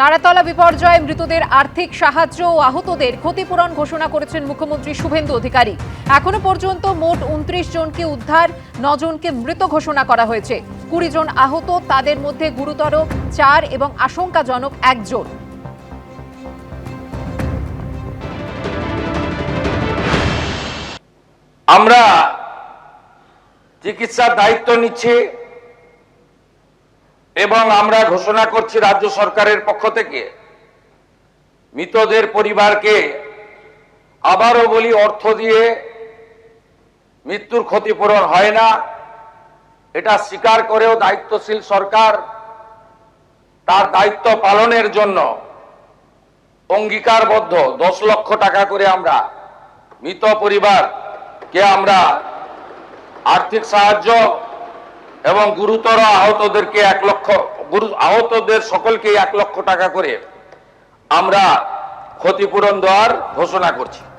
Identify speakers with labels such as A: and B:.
A: তারাতলা বিপর্যয়ে মৃতদের আর্থিক সাহায্য ও আহতদের ক্ষতিপূরণ ঘোষণা করেছেন মুখ্যমন্ত্রী শুভেন্দু অধিকারী। এখনো পর্যন্ত মোট 29 জনকে উদ্ধার, 9 জনকে মৃত ঘোষণা করা হয়েছে। 20 জন আহত, তাদের মধ্যে গুরুতর 4 এবং আশঙ্কাজনক 1 জন।
B: আমরা চিকিৎসার দায়িত্ব নিচ্ছি এবং আমরা ঘোষণা করছি রাজ্য সরকারের পক্ষ থেকে মৃতদের পরিবারকে আবারও বলি, অর্থ দিয়ে মৃত্যুর ক্ষতিপূরণ হয় না, এটা স্বীকার করেও দায়িত্বশীল সরকার তার দায়িত্ব পালনের জন্য অঙ্গীকারবদ্ধ। 10 লক্ষ টাকা করে আমরা মৃত পরিবারকে আমরা আর্থিক সাহায্য এবং গুরুতর আহতদেরকে 1 লক্ষ, আহতদের সকলকে 1 লক্ষ টাকা করে আমরা ক্ষতিপূরণ দেওয়ার ঘোষণা করছি।